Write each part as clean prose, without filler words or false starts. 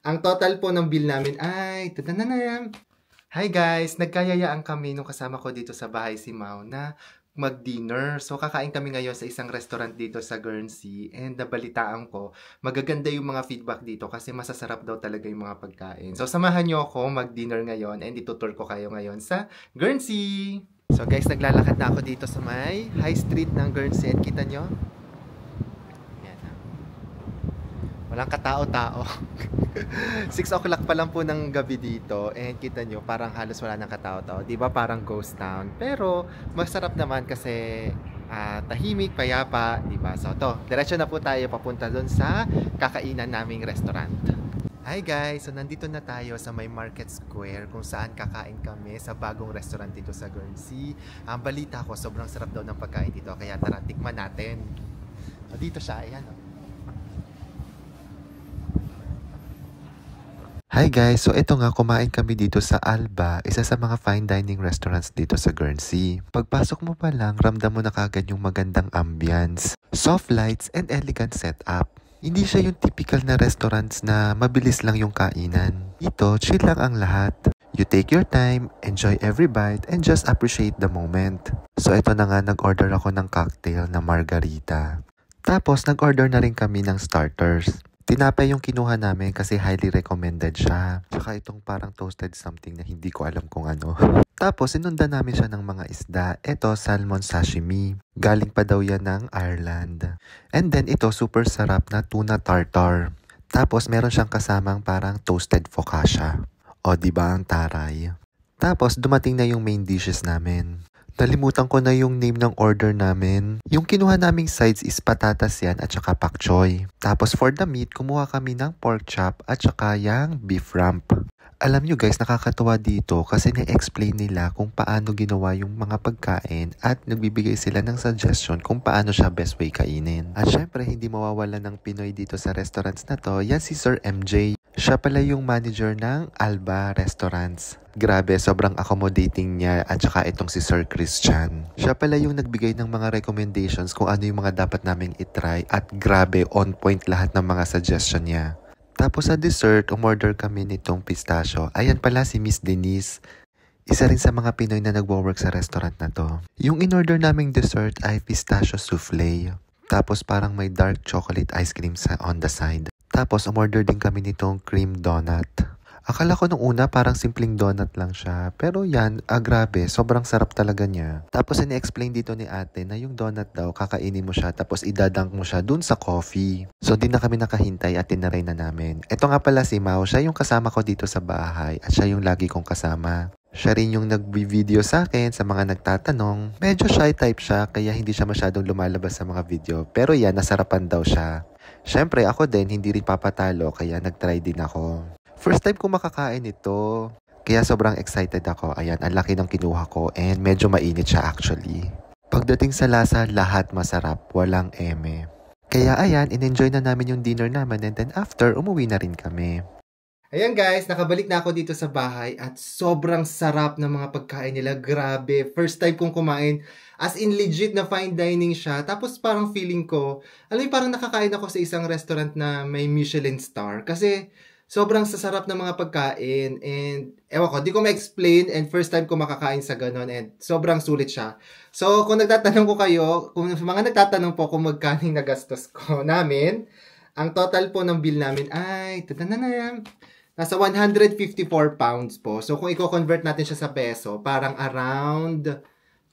Ang total po ng bill namin ay... Tadananam. Hi guys! Nagkayayaan kami nung kasama ko dito sa bahay si Mau na mag-dinner. So, kakain kami ngayon sa isang restaurant dito sa Guernsey. And nabalitaan ko, magaganda yung mga feedback dito kasi masasarap daw talaga yung mga pagkain. So, samahan nyo ako mag-dinner ngayon and itutur ko kayo ngayon sa Guernsey! So guys, naglalakad na ako dito sa may high street ng Guernsey. And kita nyo? Yan. Walang katao-tao. 6 o'clock pa lang po ng gabi dito. And kita nyo, parang halos wala ng katao-tao. Diba parang ghost town? Pero masarap naman kasi tahimik, payapa. Diba? So to, diretso na po tayo papunta doon sa kakainan naming restaurant. Hi guys! So nandito na tayo sa may Market Square kung saan kakain kami sa bagong restaurant dito sa Guernsey. Ang balita ko, sobrang sarap daw ng pagkain dito. Kaya tara, tikman natin. So, dito siya. Ayan o. Hi guys! So ito nga, kumain kami dito sa Alba, isa sa mga fine dining restaurants dito sa Guernsey. Pagpasok mo pa lang, ramdam mo na kagad yung magandang ambience, soft lights, and elegant setup. Hindi siya yung typical na restaurants na mabilis lang yung kainan. Dito, chill lang ang lahat. You take your time, enjoy every bite, and just appreciate the moment. So ito na nga, nag-order ako ng cocktail na margarita. Tapos, nag-order na rin kami ng starters. Tinapay yung kinuha namin kasi highly recommended siya. Tsaka itong parang toasted something na hindi ko alam kung ano. Tapos, inunda namin siya ng mga isda. Ito, salmon sashimi. Galing pa daw yan ng Ireland. And then, ito, super sarap na tuna tartar. Tapos, meron siyang kasamang parang toasted focaccia. O, diba ang taray? Tapos, dumating na yung main dishes namin. Nalimutan ko na yung name ng order namin. Yung kinuha naming sides is patatas yan at saka pak choy. Tapos for the meat, kumuha kami ng pork chop at saka yung beef rump. Alam nyo guys, nakakatuwa dito kasi na-explain nila kung paano ginawa yung mga pagkain at nagbibigay sila ng suggestion kung paano siya best way kainin. At syempre, hindi mawawala ng Pinoy dito sa restaurants na to. Yan si Sir MJ. Siya pala yung manager ng Alba Restaurants. Grabe, sobrang accommodating niya at saka itong si Sir Christian. Siya pala yung nagbigay ng mga recommendations kung ano yung mga dapat naming itry at grabe, on point lahat ng mga suggestion niya. Tapos sa dessert, umorder kami nitong pistachio. Ayan pala si Miss Denise. Isa rin sa mga Pinoy na nagwo-work sa restaurant na to. Yung in-order naming dessert ay pistachio souffle. Tapos parang may dark chocolate ice cream on the side. Tapos umorder din kami nitong cream donut. Akala ko nung una parang simpleng donut lang siya. Pero yan, grabe, sobrang sarap talaga niya. Tapos ini-explain dito ni ate na yung donut daw, kakainin mo siya tapos idadunk mo siya dun sa coffee. So di na kami nakahintay at tinaray na namin. Ito nga pala si Mau, siya yung kasama ko dito sa bahay at siya yung lagi kong kasama. Siya rin yung nag-video sa akin sa mga nagtatanong. Medyo shy type siya kaya hindi siya masyadong lumalabas sa mga video. Pero yan, nasarapan daw siya. Syempre ako din, hindi rin papatalo kaya nag-try din ako. First time ko makakain ito. Kaya sobrang excited ako. Ayan, ang laki ng kinuha ko and medyo mainit siya actually. Pagdating sa lasa, lahat masarap. Walang eme. Kaya ayan, in-enjoy na namin yung dinner namin and then after, umuwi na rin kami. Ayan guys, nakabalik na ako dito sa bahay at sobrang sarap ng mga pagkain nila. Grabe, first time kong kumain. As in legit na fine dining siya. Tapos parang feeling ko, alam mo parang nakakain ako sa isang restaurant na may Michelin star. Kasi sobrang sasarap ng mga pagkain and ewan ko, di ko ma-explain and first time ko makakain sa ganon and sobrang sulit siya. So, kung nagtatanong ko kayo, kung mga nagtatanong po kung magkano yung nagastos ko namin, ang total po ng bill namin ay, nasa 154 pounds po. So, kung i-convert natin siya sa peso, parang around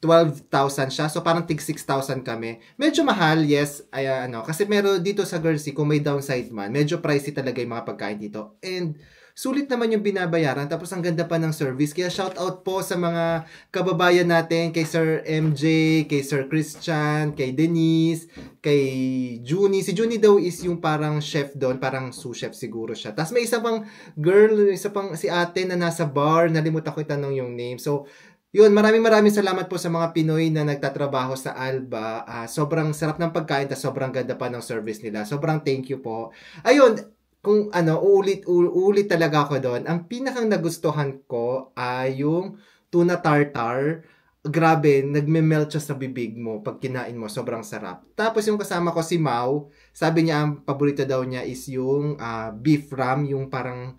12,000 siya. So, parang tig 6,000 kami. Medyo mahal, yes. Ay, kasi meron dito sa Guernsey, kung may downside man, medyo pricey talaga yung mga pagkain dito. And, sulit naman yung binabayaran. Tapos, ang ganda pa ng service. Kaya, shout out po sa mga kababayan natin, kay Sir MJ, kay Sir Christian, kay Denise, kay Junie. Si Junie daw is yung parang chef doon. Parang sous chef siguro siya. Tapos, may isa pang girl, isa pang si ate na nasa bar. Nalimutan ko itanong yung name. So, yun, maraming salamat po sa mga Pinoy na nagtatrabaho sa Alba. Sobrang sarap ng pagkain at sobrang ganda pa ng service nila. Sobrang thank you po. Ayun, kung uulit talaga ako doon. Ang pinakang nagustuhan ko ay yung tuna tartar. grabe, nagme-melt siya sa bibig mo pag kinain mo, sobrang sarap. Tapos yung kasama ko si Mau, sabi niya ang paborito daw niya is yung beef ram, yung parang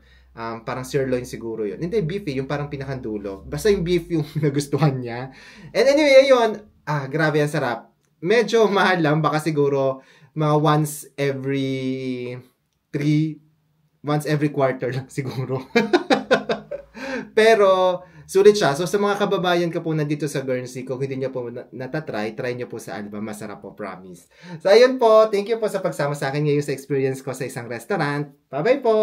sirloin siguro yun. Hindi beef yung parang pinakandulo. Basta yung beef yung nagustuhan niya. And anyway, yun, grabe ang sarap. Medyo mahal lang, baka siguro mga once every quarter lang siguro. Pero, sulit siya. So, sa mga kababayan ko po nandito sa Guernsey, kung hindi nyo po natatry, try nyo po sa Alba. Masarap po, promise. So, ayun po. Thank you po sa pagsama sa akin ngayon sa experience ko sa isang restaurant. Bye-bye po!